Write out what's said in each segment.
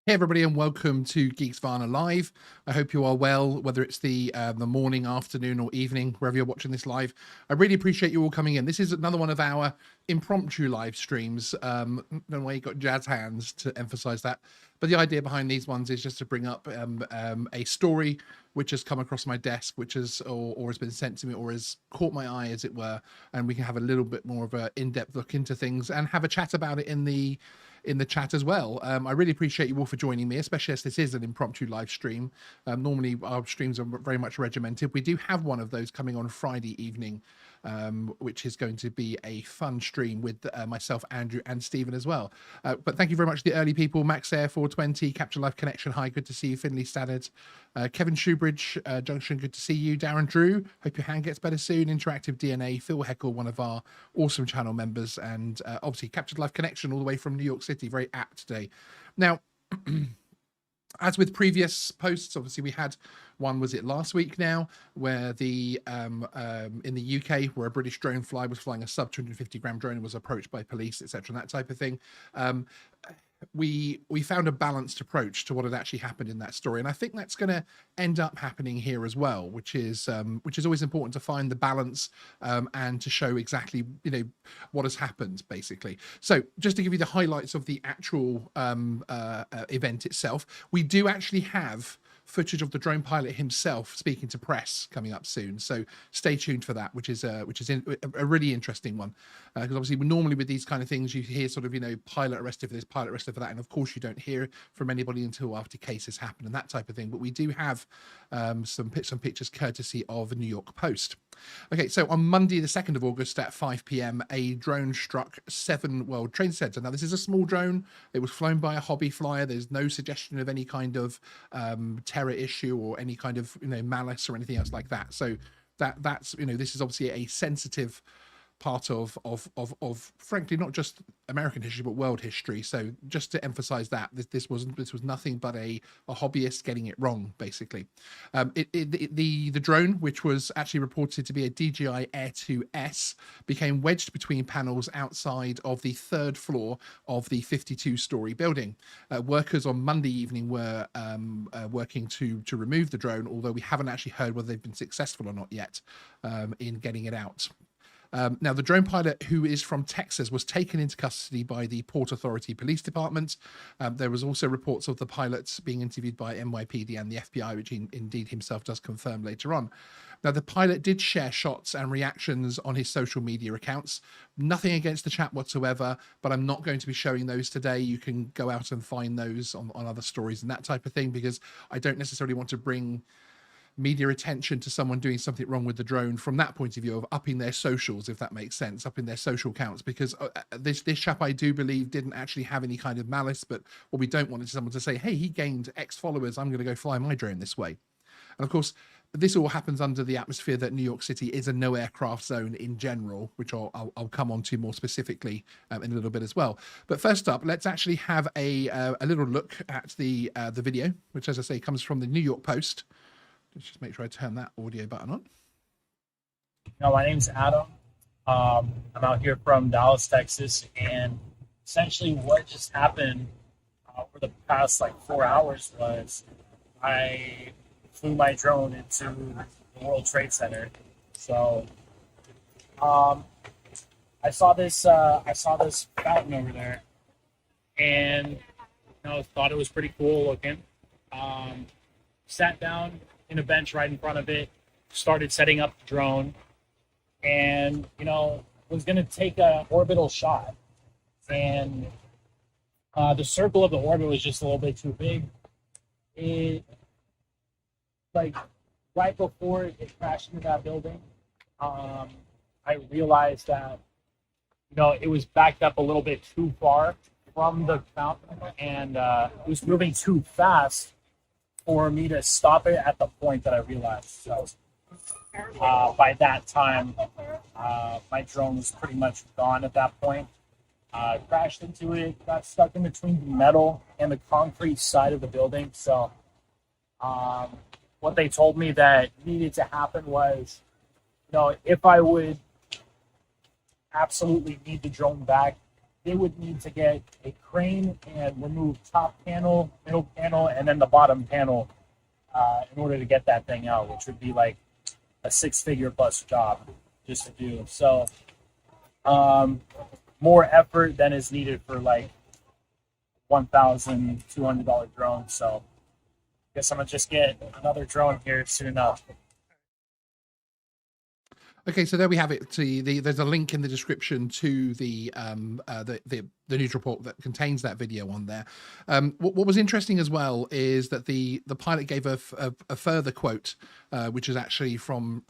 Hey everybody, and welcome to Geeksvana Live. I hope you are well, whether it's the morning, afternoon, or evening, wherever you're watching this live. I really appreciate you all coming in. This is another one of our impromptu live streams. Don't know why you got jazz hands to emphasize that, but the idea behind these ones is just to bring up a story which has come across my desk, which has or has been sent to me, or has caught my eye, as it were, and we can have a little bit more of an in-depth look into things and have a chat about it in the chat as well. I really appreciate you all for joining me, especially as this is an impromptu live stream. Normally our streams are very much regimented. We do have one of those coming on Friday evening, which is going to be a fun stream with myself, Andrew, and Stephen as well. But thank you very much to the early people: Max Air 420, Capture Life Connection, hi, good to see you. Finley Staddard, Kevin Shoebridge, Junction, good to see you. Darren Drew, hope your hand gets better soon. Interactive DNA, Phil Heckle, one of our awesome channel members, and obviously Captured Life Connection all the way from New York City, very apt today. Now, as with previous posts, obviously we had one, was it last week now, where the in the UK, where a British drone fly was flying a sub 250 gram drone and was approached by police, etc., and that type of thing. We found a balanced approach to what had actually happened in that story, and I think that's going to end up happening here as well, which is always important, to find the balance and to show exactly what has happened, basically. So just to give you the highlights of the actual event itself, we do actually have footage of the drone pilot himself speaking to press coming up soon, so stay tuned for that, which is a really interesting one, because obviously normally with these kind of things you hear sort of pilot arrested for this, pilot arrested for that, and of course you don't hear from anybody until after cases happen and that type of thing. But we do have some pictures courtesy of the New York Post. Okay, so on Monday the 2nd of August at 5 p.m. a drone struck 7 World Trade Center. Now this is a small drone. It was flown by a hobby flyer. There's no suggestion of any kind of terror issue or any kind of malice or anything else like that. So that's this is obviously a sensitive part of frankly not just American history but world history. So just to emphasize that this was nothing but a hobbyist getting it wrong, basically. The drone, which was actually reported to be a DJI A2 became wedged between panels outside of the 3rd floor of the 52-story building. Workers on Monday evening were working to remove the drone, although we haven't actually heard whether they've been successful or not yet in getting it out. Now, the drone pilot, who is from Texas, was taken into custody by the Port Authority Police Department. There was also reports of the pilots being interviewed by NYPD and the FBI, which he indeed himself does confirm later on. Now, the pilot did share shots and reactions on his social media accounts. Nothing against the chap whatsoever, but I'm not going to be showing those today. You can go out and find those on other stories and that type of thing, because I don't necessarily want to bring media attention to someone doing something wrong with the drone from that point of view of upping their socials, if that makes sense, upping their social counts, because this chap, I do believe, didn't actually have any kind of malice. But what we don't want is someone to say, hey, he gained X followers, I'm going to go fly my drone this way. And of course, this all happens under the atmosphere that New York City is a no aircraft zone in general, which I'll come on to more specifically in a little bit as well. But first up, let's actually have a little look at the video, which, as I say, comes from the New York Post. Let's just make sure I turn that audio button on. My name's Adam. I'm out here from Dallas, Texas, and essentially what just happened over the past 4 hours was I flew my drone into the World Trade Center. So I saw this fountain over there, and thought it was pretty cool looking. Sat down in a bench right in front of it, started setting up the drone, and was going to take an orbital shot, and the circle of the orbit was just a little bit too big. It right before it crashed into that building, I realized that it was backed up a little bit too far from the fountain, and it was moving too fast for me to stop it at the point that I realized. So by that time, my drone was pretty much gone at that point. Crashed into it, got stuck in between the metal and the concrete side of the building. So what they told me that needed to happen was, if I would absolutely need the drone back, they would need to get a crane and remove top panel, middle panel, and then the bottom panel in order to get that thing out, which would be like a 6-figure plus job just to do. So more effort than is needed for like $1,200 drone. So I guess I'm gonna just get another drone here soon enough. Okay, so there we have it. There's a link in the description to the news report that contains that video on there. What was interesting as well is that the pilot gave a further quote, which is actually from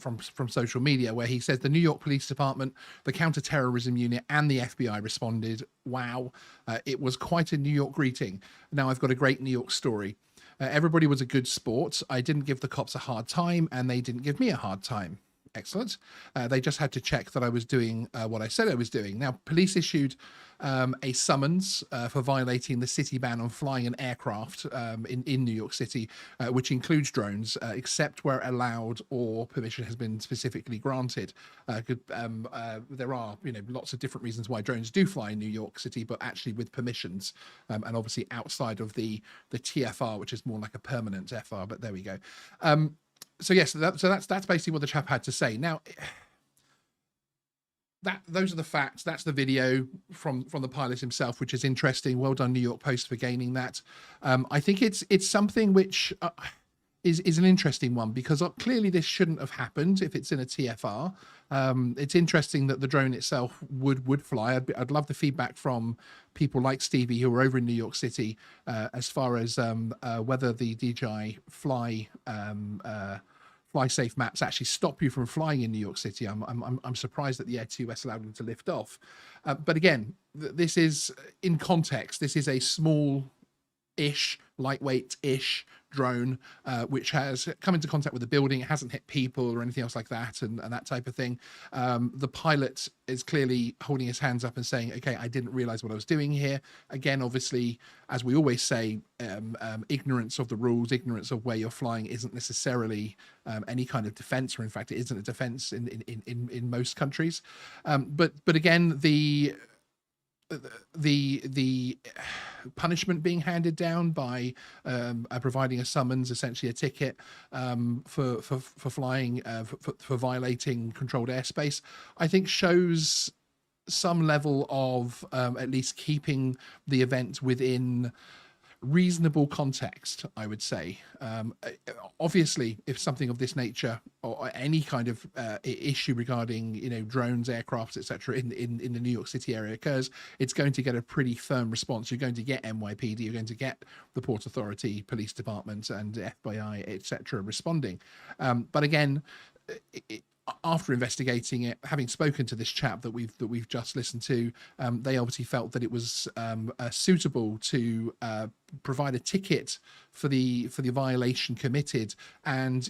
social media, where he says the New York Police Department, the Counterterrorism Unit, and the FBI responded. Wow, it was quite a New York greeting. Now I've got a great New York story. Everybody was a good sport. I didn't give the cops a hard time, and they didn't give me a hard time. Excellent. They just had to check that I was doing what I said I was doing. Now, police issued a summons for violating the city ban on flying an aircraft in New York City, which includes drones, except where allowed or permission has been specifically granted. There are, lots of different reasons why drones do fly in New York City, but actually with permissions, and obviously outside of the TFR, which is more like a permanent FR. But there we go. So yes, that's basically what the chap had to say. Now, those are the facts. That's the video from the pilot himself, which is interesting. Well done, New York Post, for gaining that. I think it's something which is an interesting one, because clearly this shouldn't have happened if it's in a TFR. It's interesting that the drone itself would fly. I'd love the feedback from people like Stevie who are over in New York City as far as whether the DJI Fly safe maps actually stop you from flying in New York City. I'm surprised that the A2 allowed them to lift off. But again, this is in context. This is a small-ish, lightweight-ish drone, which has come into contact with the building. It hasn't hit people or anything else like that, and that type of thing. The pilot is clearly holding his hands up and saying, okay, I didn't realize what I was doing here. Again, obviously, as we always say, ignorance of the rules, ignorance of where you're flying isn't necessarily any kind of defense, or in fact, it isn't a defense in most countries. But again, the punishment being handed down by providing a summons, essentially a ticket, for flying, for violating controlled airspace, I think shows some level of at least keeping the event within reasonable context, I would say. Obviously, if something of this nature or any kind of issue regarding drones, aircrafts, etc. in the New York City area occurs, it's going to get a pretty firm response. You're going to get NYPD, you're going to get the Port Authority, Police Department, and FBI, etc. responding. But again, after investigating it, having spoken to this chap that we've just listened to, they obviously felt that it was suitable to provide a ticket for the violation committed. And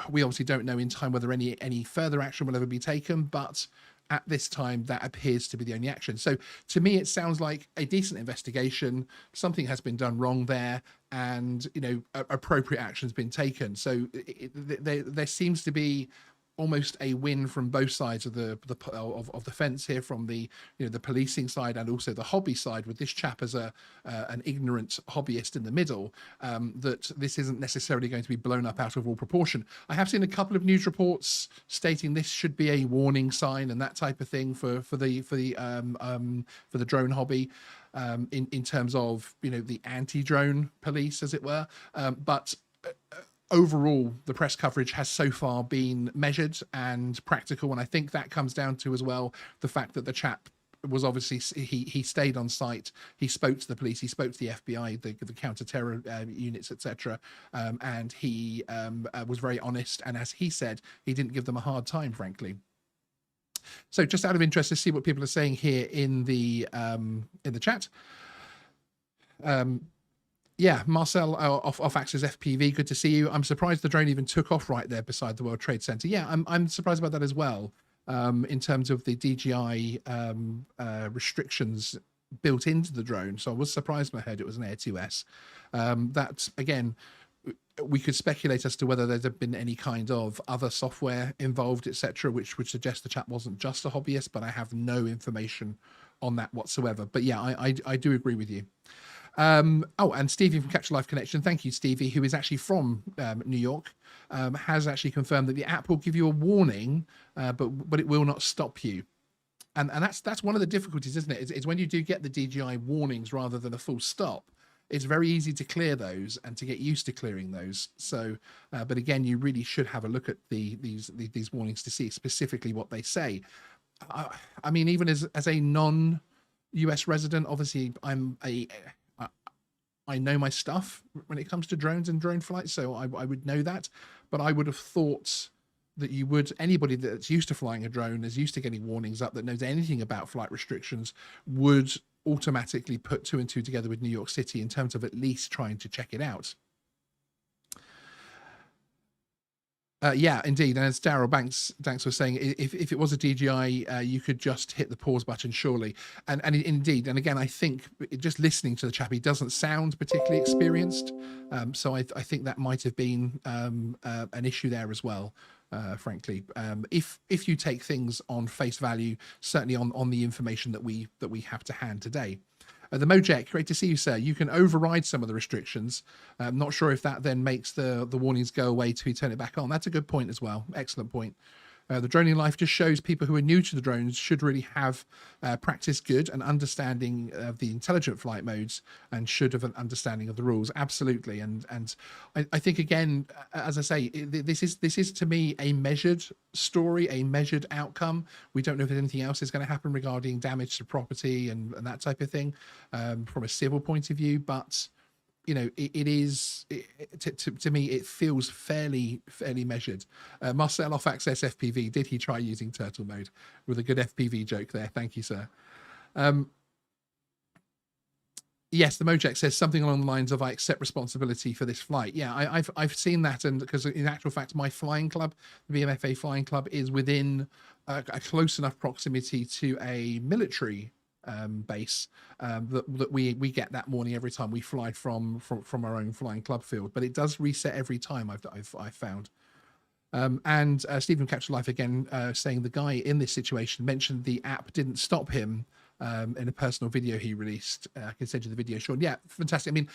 we obviously don't know in time whether any further action will ever be taken, but at this time that appears to be the only action. So to me, it sounds like a decent investigation. Something has been done wrong there, and appropriate action has been taken. So there seems to be almost a win from both sides of the fence here, from the the policing side and also the hobby side, with this chap as an ignorant hobbyist in the middle, that this isn't necessarily going to be blown up out of all proportion. I have seen a couple of news reports stating this should be a warning sign and that type of thing for the drone hobby, in terms of the anti-drone police, as it were, but overall, the press coverage has so far been measured and practical, and I think that comes down to as well the fact that the chap was obviously he stayed on site, he spoke to the police, he spoke to the FBI, the counter-terror units, etc., and he was very honest, and as he said, he didn't give them a hard time, frankly. So, just out of interest to see what people are saying here in the chat. Yeah, Marcel off Axis FPV, good to see you. I'm surprised the drone even took off right there beside the World Trade Center. Yeah, I'm surprised about that as well, in terms of the DJI restrictions built into the drone. So I was surprised when I heard it was an Air 2S. That, again, we could speculate as to whether there's been any kind of other software involved, etc., which would suggest the chap wasn't just a hobbyist, but I have no information on that whatsoever. But yeah, I do agree with you. Oh, and Stevie from Capture Life Connection, thank you, Stevie, who is actually from New York, has actually confirmed that the app will give you a warning, but it will not stop you. And that's one of the difficulties, isn't it? It's when you do get the DJI warnings rather than a full stop. It's very easy to clear those and to get used to clearing those. So, but again, you really should have a look at these warnings to see specifically what they say. I mean, even as a non-US resident, obviously I know my stuff when it comes to drones and drone flights, so I would know that. But I would have thought that anybody that's used to flying a drone, is used to getting warnings up, that knows anything about flight restrictions, would automatically put 2 and 2 together with New York City in terms of at least trying to check it out. Yeah, indeed. And as Daryl Banks was saying, if it was a DJI, you could just hit the pause button, surely. And indeed, and again, I think just listening to the chap, he doesn't sound particularly experienced. So I think that might have been an issue there as well. Frankly, if you take things on face value, certainly on the information that we have to hand today. The Mojek, great to see you, sir. You can override some of the restrictions. I'm not sure if that then makes the warnings go away till you turn it back on. That's a good point as well. Excellent point. The Droning Life just shows people who are new to the drones should really have practiced good and understanding of the intelligent flight modes, and should have an understanding of the rules. Absolutely. And I think, again, as I say, this is to me a measured story, a measured outcome. We don't know if anything else is going to happen regarding damage to property and that type of thing from a civil point of view, but you know, to me, it feels fairly measured. Marcel off Access FPV, did he try using turtle mode? With a good FPV joke there. Thank you, sir. Yes, the Mojek says something along the lines of, I accept responsibility for this flight. Yeah, I've seen that, and because in actual fact, my flying club, the BMFA flying club, is within a close enough proximity to a military base that we get that morning every time we fly from our own flying club field, but it does reset every time I've found. And Stephen Capture Life again saying the guy in this situation mentioned the app didn't stop him in a personal video he released. I can send you the video, Sean. Yeah, fantastic. I mean,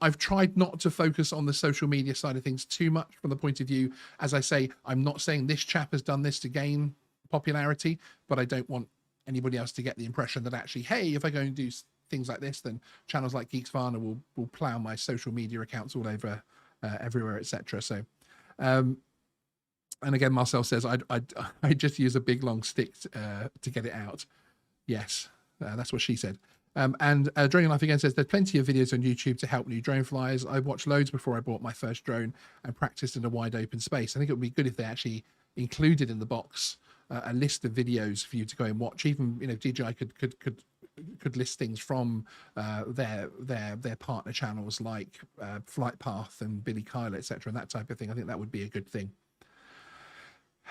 I've tried not to focus on the social media side of things too much from the point of view, as I say, I'm not saying this chap has done this to gain popularity, but I don't want anybody else to get the impression that actually, hey, if I go and do things like this, then channels like Geeksvana will plow my social media accounts all over everywhere, etc. So and again, Marcel says I just use a big long stick to get it out. Yes, that's what she said. And Drone Life again says there's plenty of videos on YouTube to help new drone flyers. I watched loads before I bought my first drone and practiced in a wide open space. I think it would be good if they actually included in the box a list of videos for you to go and watch. Even, you know, DJI could list things from their partner channels like Flight Path and Billy Kyle, etc., and that type of thing. I think that would be a good thing.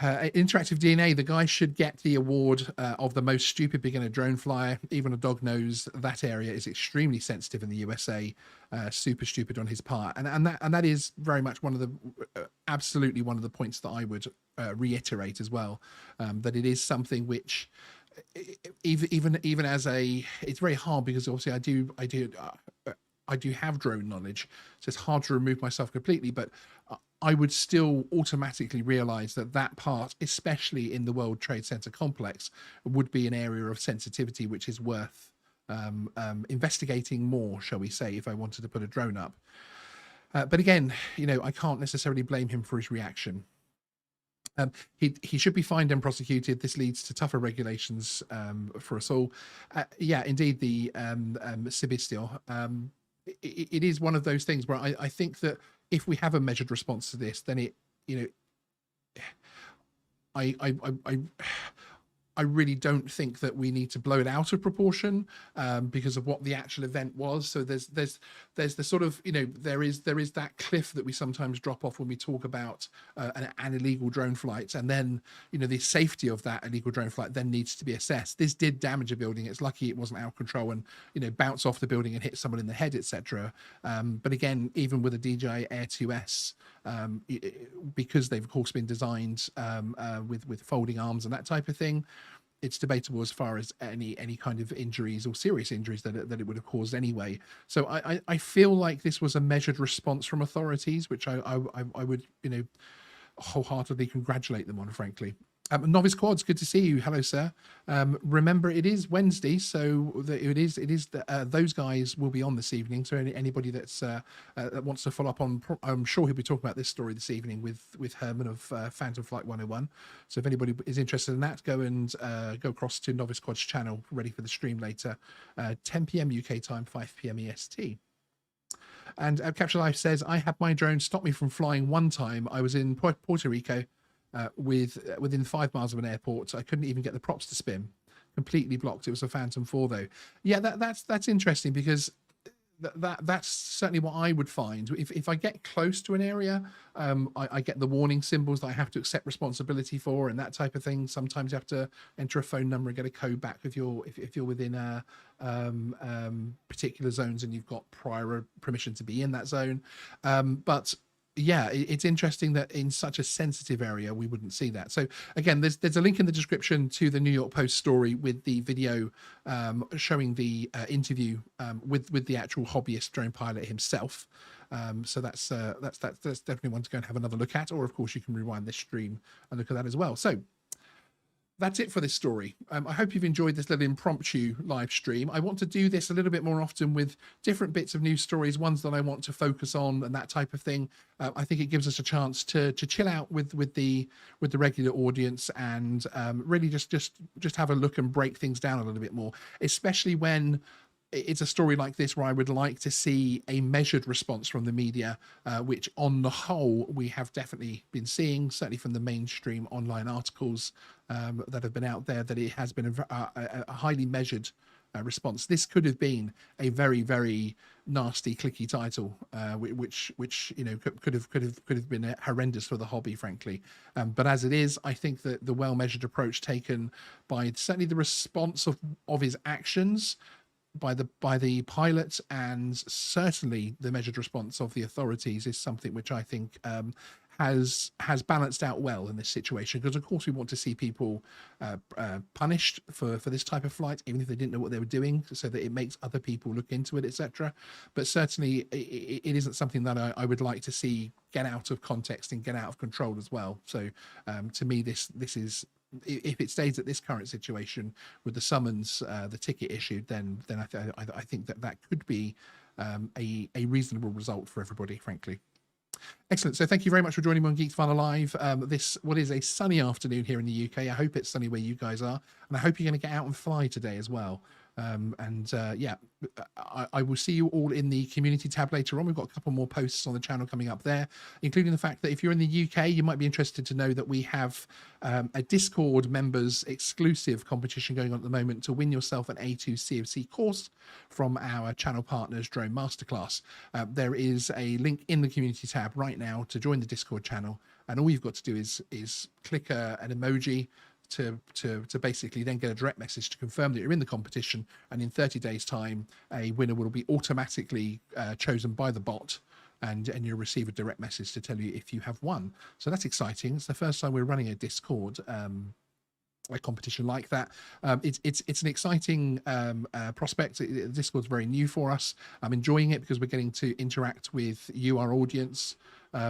Interactive DNA, the guy should get the award of the most stupid beginner drone flyer. Even a dog knows that area is extremely sensitive in the USA. Super stupid on his part, and that is very much one of the absolutely one of the points that I would reiterate as well. That it is something which even as a, it's very hard because obviously I do have drone knowledge, so it's hard to remove myself completely, but I would still automatically realize that part, especially in the World Trade Center complex, would be an area of sensitivity which is worth investigating more, shall we say, if I wanted to put a drone up. But again, you know, I can't necessarily blame him for his reaction. He should be fined and prosecuted. This leads to tougher regulations for us all. Yeah, indeed, the Sibistio. It is one of those things where I think that if we have a measured response to this, then it, you know, I really don't think that we need to blow it out of proportion because of what the actual event was. So there's the sort of, you know, there is that cliff that we sometimes drop off when we talk about an illegal drone flight, and then, you know, the safety of that illegal drone flight then needs to be assessed. This did damage a building. It's lucky it wasn't out of control and, you know, bounce off the building and hit someone in the head, etc. But again, even with a DJI Air 2S, because they've of course been designed with folding arms and that type of thing, it's debatable as far as any kind of injuries or serious injuries that it would have caused anyway. So I feel like this was a measured response from authorities, which I would, you know, wholeheartedly congratulate them on, frankly. Novice Quads, good to see you. Hello, sir. Remember, it is Wednesday, so those guys will be on this evening. So anybody that's that wants to follow up on, I'm sure he'll be talking about this story this evening with Herman of Phantom Flight 101. So if anybody is interested in that, go across to Novice Quads channel, ready for the stream later, 10 p.m. UK time, 5 p.m. EST. And Capture Life says, I had my drone stop me from flying one time. I was in Puerto Rico within 5 miles of an airport. I couldn't even get the props to spin. Completely blocked. It was a Phantom 4 though. Yeah, that's interesting, because that's certainly what I would find. If I get close to an area, I get the warning symbols that I have to accept responsibility for and that type of thing. Sometimes you have to enter a phone number and get a code back if you're within particular zones and you've got prior permission to be in that zone. But yeah, it's interesting that in such a sensitive area we wouldn't see that. So again, there's a link in the description to the New York Post story with the video showing the interview with the actual hobbyist drone pilot himself. So that's definitely one to go and have another look at, or of course you can rewind this stream and look at that as well. So that's it for this story. I hope you've enjoyed this little impromptu live stream. I want to do this a little bit more often with different bits of news stories, ones that I want to focus on and that type of thing. I think it gives us a chance to chill out with the regular audience and really just have a look and break things down a little bit more, especially when it's a story like this where I would like to see a measured response from the media, which on the whole we have definitely been seeing, certainly from the mainstream online articles that have been out there, that it has been a highly measured response. This could have been a very, very nasty, clicky title, which you know could have been horrendous for the hobby, frankly. But as it is, I think that the well-measured approach taken by certainly the response of his actions by the pilot, and certainly the measured response of the authorities, is something which I think has balanced out well in this situation, because of course we want to see people punished for this type of flight, even if they didn't know what they were doing, so that it makes other people look into it, etc. But certainly it isn't something that I would like to see get out of context and get out of control as well. So to me, this is, if it stays at this current situation with the summons, the ticket issued, then I think that could be a reasonable result for everybody, frankly. Excellent. So thank you very much for joining me on Geeksvana Live. What is a sunny afternoon here in the UK. I hope it's sunny where you guys are, and I hope you're going to get out and fly today as well. Yeah, I will see you all in the community tab later on. We've got a couple more posts on the channel coming up there, including the fact that if you're in the UK, you might be interested to know that we have a Discord members exclusive competition going on at the moment to win yourself an A2 CofC course from our channel partners, Drone Masterclass. There is a link in the community tab right now to join the Discord channel, and all you've got to do is click an emoji to basically then get a direct message to confirm that you're in the competition, and in 30 days time a winner will be automatically chosen by the bot, and you'll receive a direct message to tell you if you have won. So that's exciting. It's the first time we're running a Discord a competition like that. It's an exciting prospect. Discord's very new for us. I'm enjoying it because we're getting to interact with you, our audience,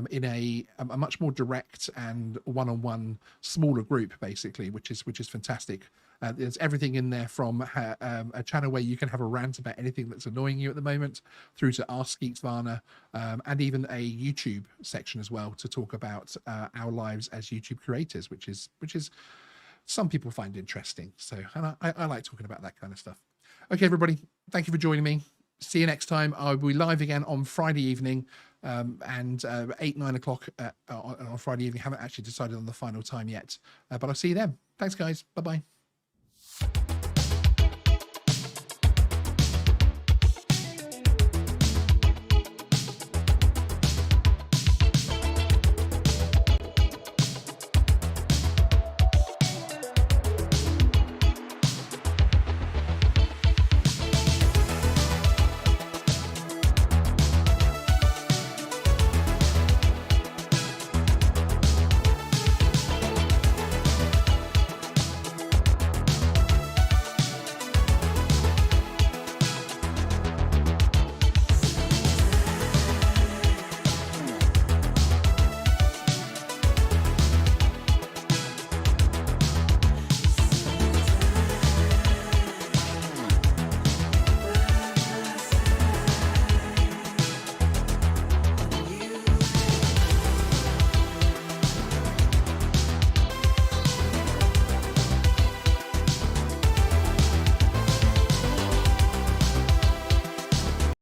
in a much more direct and one-on-one smaller group, basically, which is fantastic. There's everything in there from a channel where you can have a rant about anything that's annoying you at the moment, through to Ask Geeksvana, and even a YouTube section as well to talk about our lives as YouTube creators, which is some people find interesting. So, and I like talking about that kind of stuff. Okay, everybody, thank you for joining me. See you next time. I'll be live again on Friday evening, and 8-9 o'clock on Friday evening. Haven't actually decided on the final time yet, but I'll see you then. Thanks, guys. Bye bye.